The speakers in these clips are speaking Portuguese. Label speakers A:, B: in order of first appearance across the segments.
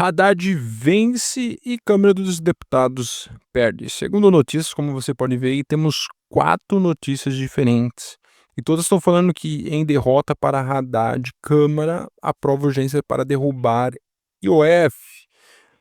A: Haddad vence e Câmara dos Deputados perde. Segundo notícias, como você pode ver aí, temos 4 notícias diferentes. E todas estão falando que em derrota para Haddad, Câmara aprova urgência para derrubar IOF.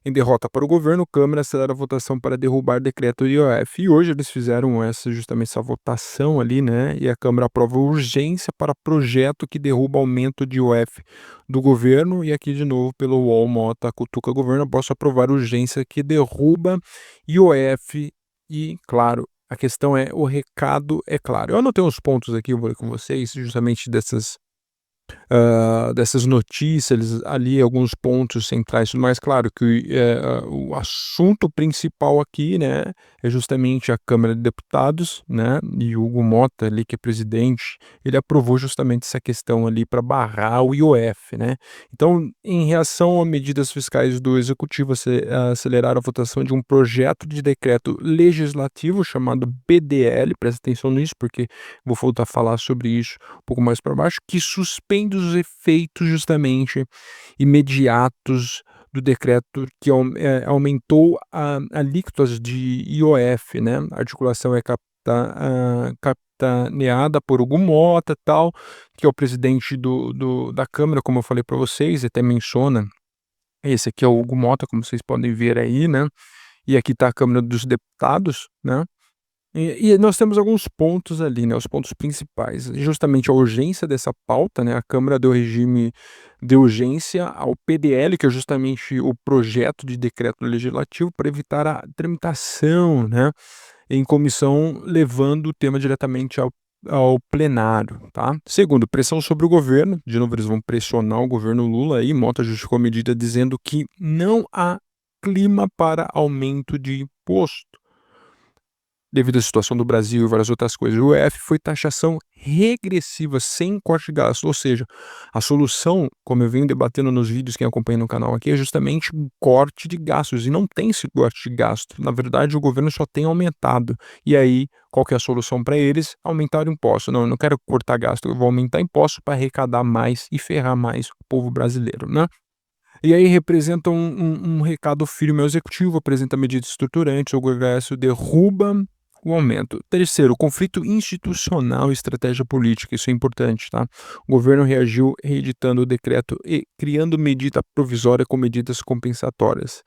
A: Em derrota para o governo, Câmara acelera a votação para derrubar decreto IOF. E hoje eles fizeram justamente essa votação ali, né? E a Câmara aprova urgência para projeto que derruba aumento de IOF do governo. E aqui de novo, pelo UOL, Mota cutuca governo, posso aprovar urgência que derruba IOF. E, claro, a questão é, o recado é claro. Eu anotei uns pontos aqui, eu vou ler com vocês, justamente dessas notícias ali, alguns pontos centrais, tudo mais. Claro que o assunto principal aqui, né, é justamente a Câmara de Deputados, né, e o Hugo Mota ali, que é presidente, ele aprovou justamente essa questão ali para barrar o IOF, né. Então, em reação a medidas fiscais do executivo acelerar a votação de um projeto de decreto legislativo chamado PDL, presta atenção nisso, porque vou voltar a falar sobre isso um pouco mais para baixo, que suspende os efeitos justamente imediatos do decreto que aumentou alíquotas de IOF, né? A articulação é capitaneada por Hugo Mota, tal, que é o presidente da Câmara, como eu falei para vocês, e até menciona. Esse aqui é o Hugo Mota, como vocês podem ver aí, né? E aqui está a Câmara dos Deputados, né? E nós temos alguns pontos ali, né, os pontos principais, justamente a urgência dessa pauta, né, a Câmara deu regime de urgência ao PDL, que é justamente o projeto de decreto legislativo para evitar a tramitação, né, em comissão, levando o tema diretamente ao plenário, tá. Segundo, pressão sobre o governo, de novo eles vão pressionar o governo Lula aí, Mota justificou a medida dizendo que não há clima para aumento de imposto. Devido à situação do Brasil e várias outras coisas, o EF foi taxação regressiva, sem corte de gasto, ou seja, a solução, como eu venho debatendo nos vídeos, quem acompanha no canal aqui, é justamente um corte de gastos, e não tem esse corte de gasto, na verdade o governo só tem aumentado, e aí, qual que é a solução para eles? Aumentar o imposto. Não, eu não quero cortar gasto, eu vou aumentar imposto para arrecadar mais e ferrar mais o povo brasileiro, né? E aí representa um recado firme ao executivo, apresenta medidas estruturantes, o Congresso derruba o aumento. Terceiro, conflito institucional e estratégia política, isso é importante, tá? O governo reagiu reeditando o decreto e criando medida provisória com medidas compensatórias.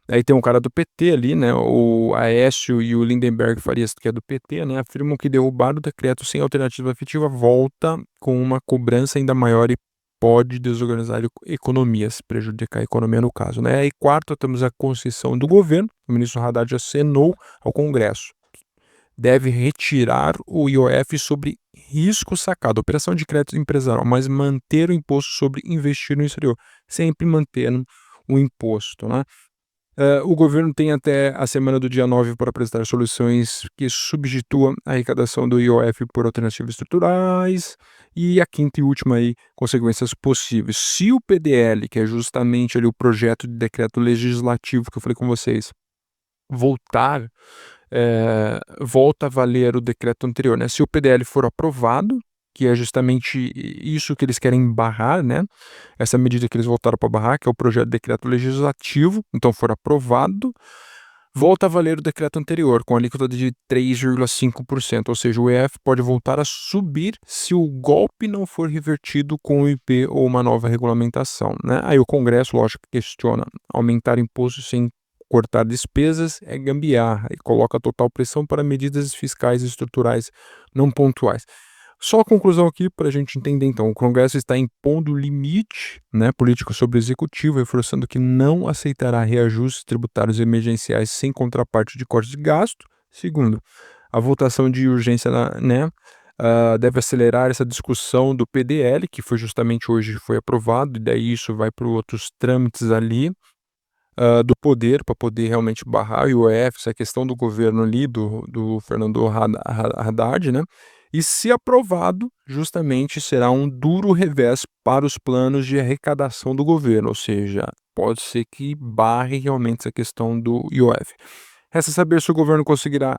A: Aí tem um cara do PT ali, né, o Aécio e o Lindenberg Farias, que é do PT, né, afirmam que derrubar o decreto sem alternativa efetiva volta com uma cobrança ainda maior e pode desorganizar economias, prejudicar a economia no caso, né. E quarto, temos a concessão do governo, o ministro Haddad acenou ao Congresso. Deve retirar o IOF sobre risco sacado, operação de crédito empresarial, mas manter o imposto sobre investir no exterior, sempre mantendo o imposto, né. O governo tem até a semana do dia 9 para apresentar soluções que substituam a arrecadação do IOF por alternativas estruturais. E a quinta e última aí, consequências possíveis. Se o PDL, que é justamente ali o projeto de decreto legislativo que eu falei com vocês, volta a valer o decreto anterior, né? Se o PDL for aprovado, que é justamente isso que eles querem barrar, né? Essa medida que eles voltaram para barrar, que é o projeto de decreto legislativo, então for aprovado, volta a valer o decreto anterior, com a alíquota de 3,5%, ou seja, o EF pode voltar a subir se o golpe não for revertido com o IP ou uma nova regulamentação, né? Aí o Congresso, lógico, questiona aumentar impostos sem cortar despesas é gambiarra e coloca total pressão para medidas fiscais e estruturais não pontuais. Só a conclusão aqui para a gente entender então, o Congresso está impondo limite, né, político sobre o Executivo, reforçando que não aceitará reajustes tributários emergenciais sem contraparte de corte de gasto. Segundo, a votação de urgência, né, deve acelerar essa discussão do PDL, que foi justamente hoje foi aprovado, e daí isso vai para outros trâmites ali, do poder, para poder realmente barrar o IOF, essa questão do governo ali, do Fernando Haddad, né? E se aprovado, justamente será um duro revés para os planos de arrecadação do governo, ou seja, pode ser que barre realmente essa questão do IOF. Resta saber se o governo conseguirá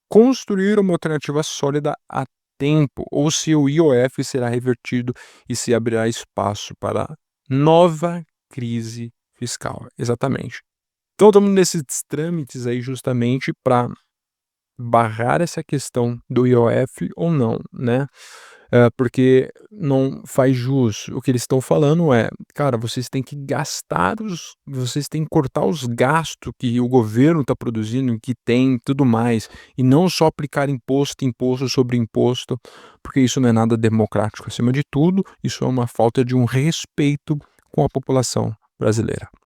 A: construir uma alternativa sólida a tempo, ou se o IOF será revertido e se abrirá espaço para nova crise fiscal, exatamente. Então estamos nesses trâmites aí justamente para barrar essa questão do IOF ou não, né. Porque não faz jus. O que eles estão falando é: "Cara, vocês têm que cortar os gastos que o governo está produzindo, que tem tudo mais, e não só aplicar imposto, imposto sobre imposto, porque isso não é nada democrático. Acima de tudo, isso é uma falta de um respeito com a população brasileira".